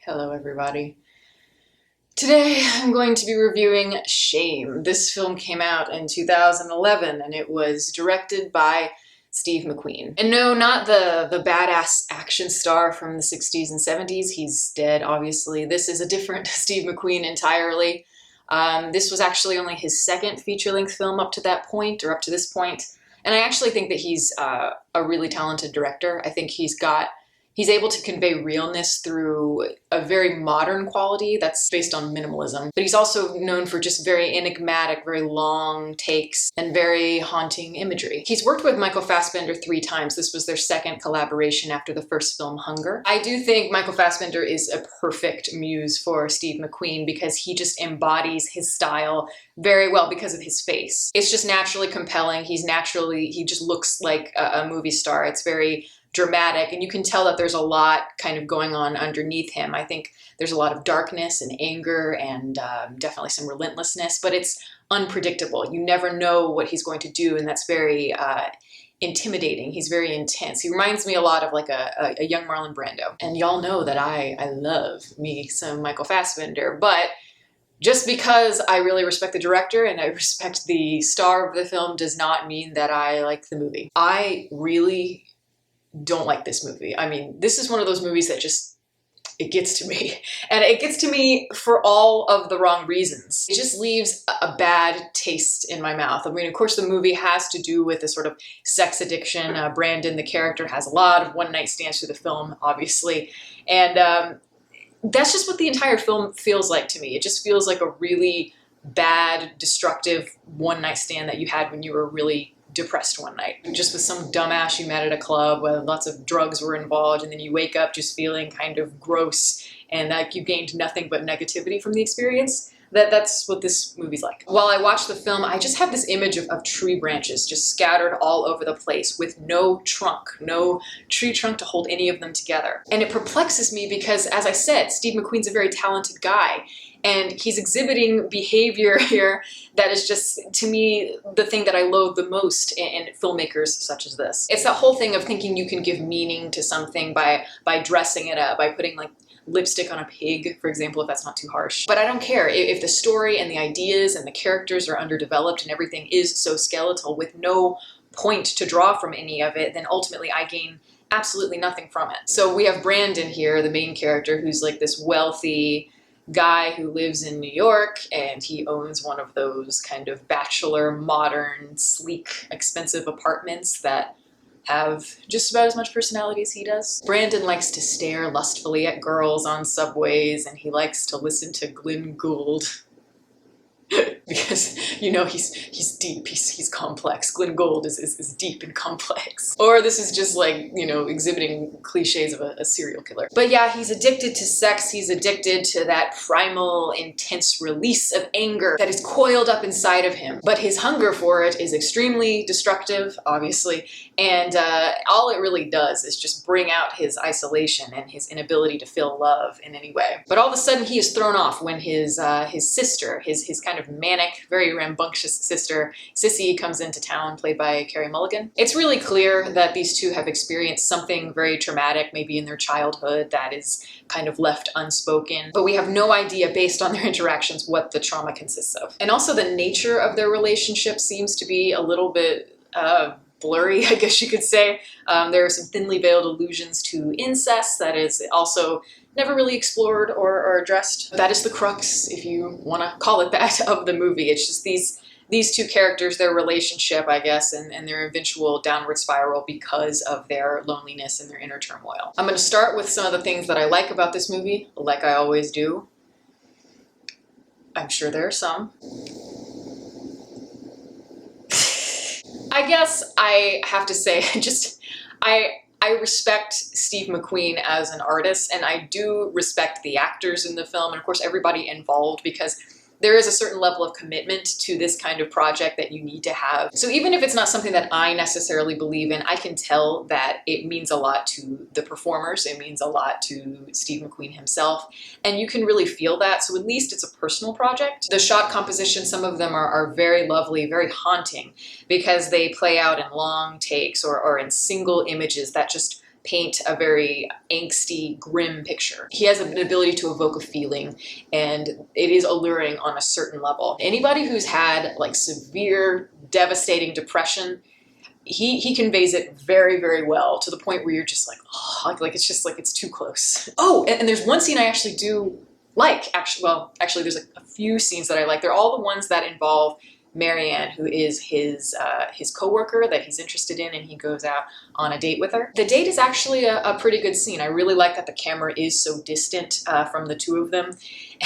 Hello everybody. Today I'm going to be reviewing Shame. This film came out in 2011 and it was directed by Steve McQueen. And no, not the badass action star from the 60s and 70s. He's dead, obviously. This is a different Steve McQueen entirely. This was actually only his second feature-length film up to this point. And I actually think that he's a really talented director. I think he's able to convey realness through a very modern quality that's based on minimalism. But he's also known for just very enigmatic, very long takes and very haunting imagery. He's worked with Michael Fassbender 3 times. This was their second collaboration after the first film, Hunger. I do think Michael Fassbender is a perfect muse for Steve McQueen because he just embodies his style very well because of his face. It's just naturally compelling. He just looks like a movie star. It's very dramatic, and you can tell that there's a lot kind of going on underneath him. I think there's a lot of darkness and anger and definitely some relentlessness, but it's unpredictable. You never know what he's going to do, and that's very intimidating. He's very intense. He reminds me a lot of like a young Marlon Brando. And y'all know that I love me some Michael Fassbender, but just because I really respect the director and I respect the star of the film does not mean that I like the movie. I really don't like this movie. I mean, this is one of those movies that it gets to me. And it gets to me for all of the wrong reasons. It just leaves a bad taste in my mouth. I mean, of course, the movie has to do with a sort of sex addiction. Brandon, the character, has a lot of one-night stands through the film, obviously. And that's just what the entire film feels like to me. It just feels like a really bad, destructive one-night stand that you had when you were really depressed one night. Just with some dumbass you met at a club where lots of drugs were involved, and then you wake up just feeling kind of gross and like you gained nothing but negativity from the experience. That's what this movie's like. While I watch the film, I just have this image of tree branches just scattered all over the place with no trunk, no tree trunk to hold any of them together. And it perplexes me because, as I said, Steve McQueen's a very talented guy. And he's exhibiting behavior here that is just, to me, the thing that I loathe the most in filmmakers such as this. It's that whole thing of thinking you can give meaning to something by dressing it up, by putting like lipstick on a pig, for example, if that's not too harsh. But I don't care. If the story and the ideas and the characters are underdeveloped and everything is so skeletal with no point to draw from any of it, then ultimately I gain absolutely nothing from it. So we have Brandon here, the main character, who's like this wealthy guy who lives in New York, and he owns one of those kind of bachelor, modern, sleek, expensive apartments that have just about as much personality as he does. Brandon likes to stare lustfully at girls on subways, and he likes to listen to Glenn Gould. Because, you know, he's deep, he's complex. Glenn Gould is deep and complex. Or this is just like, you know, exhibiting cliches of a serial killer. But yeah, he's addicted to sex. He's addicted to that primal, intense release of anger that is coiled up inside of him. But his hunger for it is extremely destructive, obviously. And all it really does is just bring out his isolation and his inability to feel love in any way. But all of a sudden he is thrown off when his sister, his kind of manic, very rambunctious sister, Sissy, comes into town, played by Carey Mulligan. It's really clear that these two have experienced something very traumatic, maybe in their childhood, that is kind of left unspoken. But we have no idea, based on their interactions, what the trauma consists of. And also the nature of their relationship seems to be a little bit blurry, I guess you could say. There are some thinly veiled allusions to incest that is also never really explored or addressed. That is the crux, if you want to call it that, of the movie. It's just these two characters, their relationship, I guess, and their eventual downward spiral because of their loneliness and their inner turmoil. I'm going to start with some of the things that I like about this movie, like I always do. I'm sure there are some. I guess I have to say, I respect Steve McQueen as an artist, and I do respect the actors in the film, and of course everybody involved, because there is a certain level of commitment to this kind of project that you need to have. So even if it's not something that I necessarily believe in, I can tell that it means a lot to the performers, it means a lot to Steve McQueen himself, and you can really feel that, so at least it's a personal project. The shot composition, some of them are very lovely, very haunting, because they play out in long takes or in single images that just paint a very angsty, grim picture. He has an ability to evoke a feeling, and it is alluring on a certain level. Anybody who's had like severe, devastating depression, he conveys it very, very well, to the point where you're just like, oh, like it's just like it's too close. Oh, and there's one scene I actually do like. Actually, there's a few scenes that I like. They're all the ones that involve Marianne, who is his coworker that he's interested in, and he goes out on a date with her. The date is actually a pretty good scene. I really like that the camera is so distant from the two of them,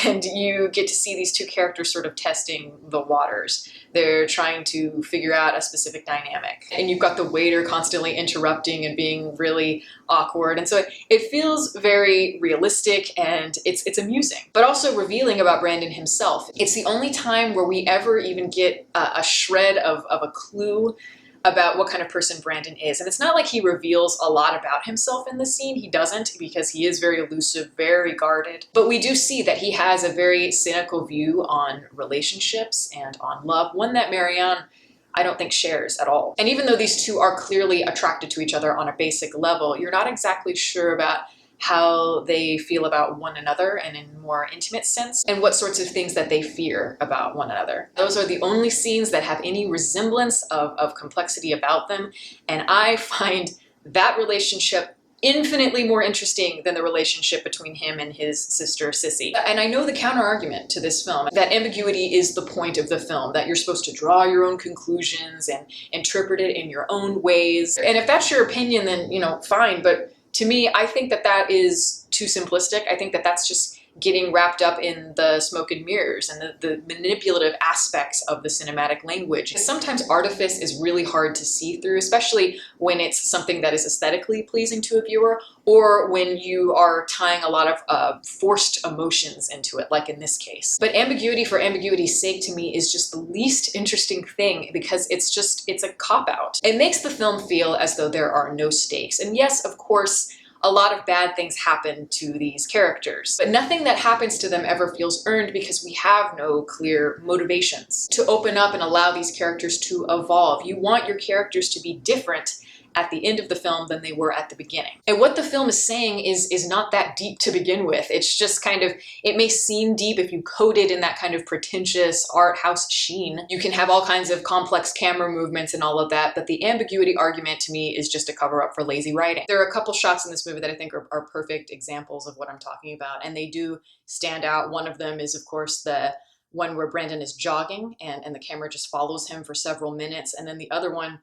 and you get to see these two characters sort of testing the waters. They're trying to figure out a specific dynamic, and you've got the waiter constantly interrupting and being really awkward, and so it feels very realistic, and it's amusing, but also revealing about Brandon himself. It's the only time where we ever even get a shred of a clue about what kind of person Brandon is. And it's not like he reveals a lot about himself in the scene. He doesn't, because he is very elusive, very guarded. But we do see that he has a very cynical view on relationships and on love, one that Marianne, I don't think, shares at all. And even though these two are clearly attracted to each other on a basic level, you're not exactly sure about how they feel about one another and in a more intimate sense, and what sorts of things that they fear about one another. Those are the only scenes that have any resemblance of complexity about them, and I find that relationship infinitely more interesting than the relationship between him and his sister Sissy. And I know the counter argument to this film, that ambiguity is the point of the film, that you're supposed to draw your own conclusions and interpret it in your own ways. And if that's your opinion, then, you know, fine, but to me, I think that that is too simplistic. I think that that's just getting wrapped up in the smoke and mirrors and the manipulative aspects of the cinematic language. Sometimes artifice is really hard to see through, especially when it's something that is aesthetically pleasing to a viewer, or when you are tying a lot of forced emotions into it, like in this case. But ambiguity for ambiguity's sake, to me, is just the least interesting thing, because it's a cop-out. It makes the film feel as though there are no stakes. And yes, of course, a lot of bad things happen to these characters, but nothing that happens to them ever feels earned, because we have no clear motivations to open up and allow these characters to evolve. You want your characters to be different at the end of the film than they were at the beginning. And what the film is saying is not that deep to begin with. It's just kind of, it may seem deep if you code it in that kind of pretentious art house sheen. You can have all kinds of complex camera movements and all of that, but the ambiguity argument to me is just a cover up for lazy writing. There are a couple shots in this movie that I think are perfect examples of what I'm talking about, and they do stand out. One of them is, of course, the one where Brandon is jogging and the camera just follows him for several minutes. And then the other one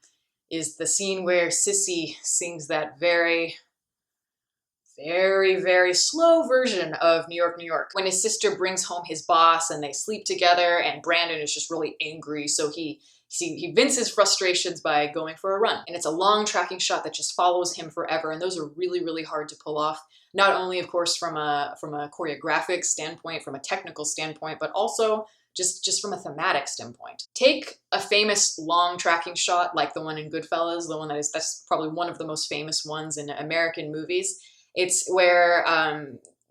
is the scene where Sissy sings that very, very, very slow version of New York, New York, when his sister brings home his boss and they sleep together, and Brandon is just really angry, so he vents his frustrations by going for a run. And it's a long tracking shot that just follows him forever, and those are really, really hard to pull off. Not only, of course, from a choreographic standpoint, from a technical standpoint, but also just from a thematic standpoint. Take a famous long tracking shot like the one in Goodfellas, the one that's probably one of the most famous ones in American movies. It's where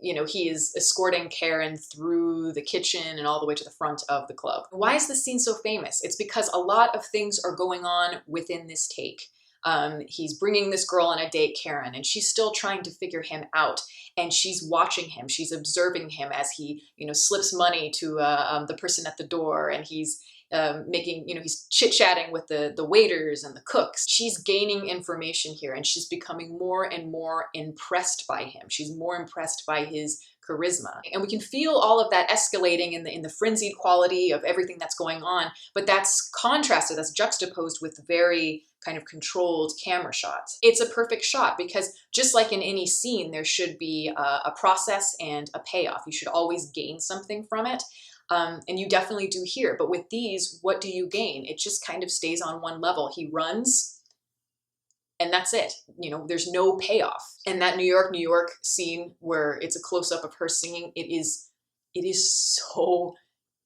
he is escorting Karen through the kitchen and all the way to the front of the club. Why is this scene so famous? It's because a lot of things are going on within this take. He's bringing this girl on a date, Karen, and she's still trying to figure him out. And she's watching him. She's observing him as he, slips money to the person at the door, and he's he's chit-chatting with the waiters and the cooks. She's gaining information here, and she's becoming more and more impressed by him. She's more impressed by his charisma. And we can feel all of that escalating in the frenzied quality of everything that's going on, but that's contrasted, that's juxtaposed with very kind of controlled camera shots. It's a perfect shot, because just like in any scene, there should be a process and a payoff. You should always gain something from it. And you definitely do here. But with these, what do you gain? It just kind of stays on one level. He runs, and that's it. There's no payoff. And that New York, New York scene where it's a close-up of her singing, it is so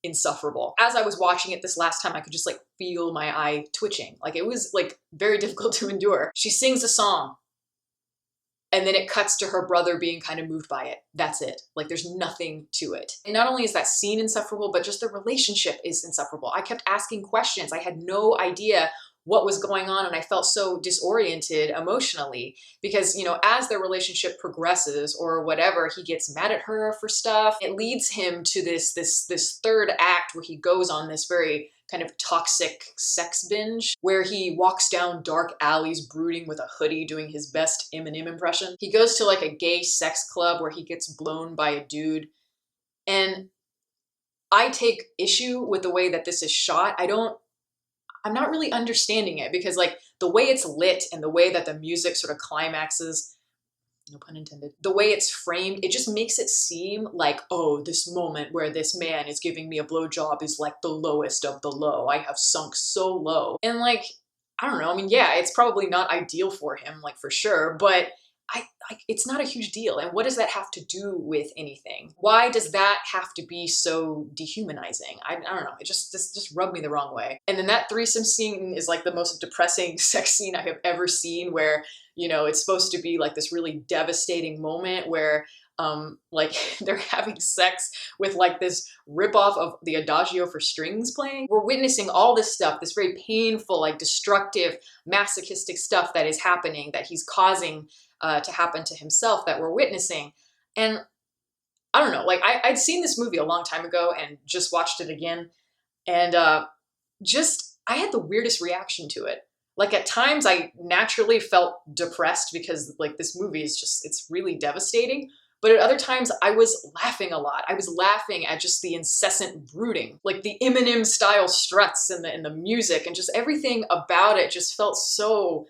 insufferable. As I was watching it this last time, I could just feel my eye twitching. It was very difficult to endure. She sings a song, and then it cuts to her brother being kind of moved by it. That's it. There's nothing to it. And not only is that scene insufferable, but just the relationship is insufferable. I kept asking questions. I had no idea what was going on, and I felt so disoriented emotionally because, you know, as their relationship progresses or whatever, he gets mad at her for stuff. It leads him to this third act where he goes on this very kind of toxic sex binge where he walks down dark alleys brooding with a hoodie doing his best Eminem impression. He goes to like a gay sex club where he gets blown by a dude. And I take issue with the way that this is shot. I'm not really understanding it because like the way it's lit and the way that the music sort of climaxes, no pun intended, the way it's framed, it just makes it seem like, oh, this moment where this man is giving me a blowjob is like the lowest of the low. I have sunk so low. And like, I don't know, I mean, yeah, it's probably not ideal for him, like for sure, but it's not a huge deal. And what does that have to do with anything? Why does that have to be so dehumanizing? I don't know. This just rubbed me the wrong way. And then that threesome scene is like the most depressing sex scene I have ever seen where, you know, it's supposed to be like this really devastating moment where like they're having sex with like this ripoff of the Adagio for strings playing. We're witnessing all this stuff, this very painful, like destructive, masochistic stuff that is happening, that he's causing to happen to himself, that we're witnessing. And I don't know, like I'd seen this movie a long time ago and just watched it again. And I had the weirdest reaction to it. Like at times I naturally felt depressed because like this movie is just, it's really devastating. But at other times I was laughing a lot. I was laughing at just the incessant brooding, like the Eminem style struts and the music and just everything about it just felt so,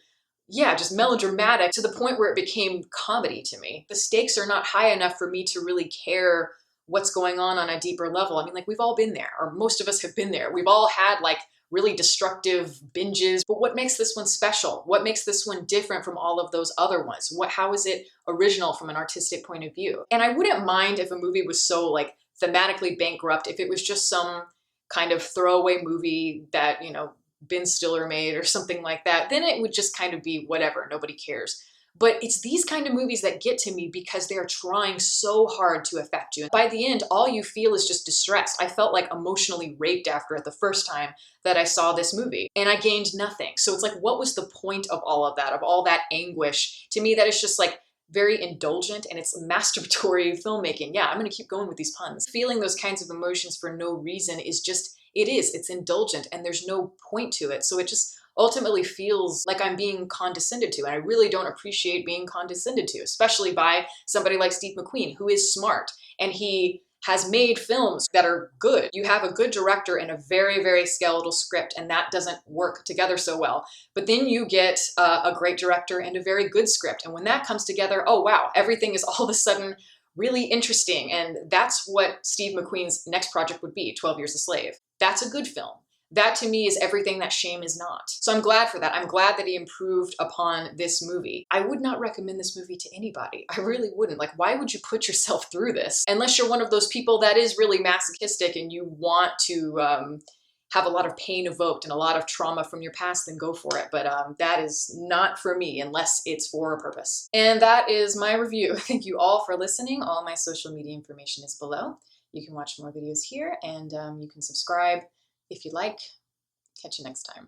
yeah, just melodramatic to the point where it became comedy to me. The stakes are not high enough for me to really care what's going on a deeper level. I mean, like we've all been there, or most of us have been there. We've all had like really destructive binges, but what makes this one special? What makes this one different from all of those other ones? How is it original from an artistic point of view? And I wouldn't mind if a movie was so like thematically bankrupt, if it was just some kind of throwaway movie that, you know, Ben Stiller made or something like that, then it would just kind of be whatever, nobody cares. But it's these kind of movies that get to me because they're trying so hard to affect you. By the end, all you feel is just distress. I felt like emotionally raped after it the first time that I saw this movie, and I gained nothing. So it's like, what was the point of all of that anguish? To me, that is just like very indulgent and it's masturbatory filmmaking. Yeah, I'm gonna keep going with these puns. Feeling those kinds of emotions for no reason is just, it's indulgent and there's no point to it. So it just ultimately feels like I'm being condescended to. And I really don't appreciate being condescended to, especially by somebody like Steve McQueen, who is smart and he has made films that are good. You have a good director and a very, very skeletal script, and that doesn't work together so well. But then you get a great director and a very good script. And when that comes together, oh wow, everything is all of a sudden really interesting. And that's what Steve McQueen's next project would be, 12 Years a Slave. That's a good film. That to me is everything that Shame is not. So I'm glad for that. I'm glad that he improved upon this movie. I would not recommend this movie to anybody. I really wouldn't. Like, why would you put yourself through this? Unless you're one of those people that is really masochistic and you want to have a lot of pain evoked and a lot of trauma from your past, then go for it. But that is not for me unless it's for a purpose. And that is my review. Thank you all for listening. All my social media information is below. You can watch more videos here and you can subscribe if you like. Catch you next time.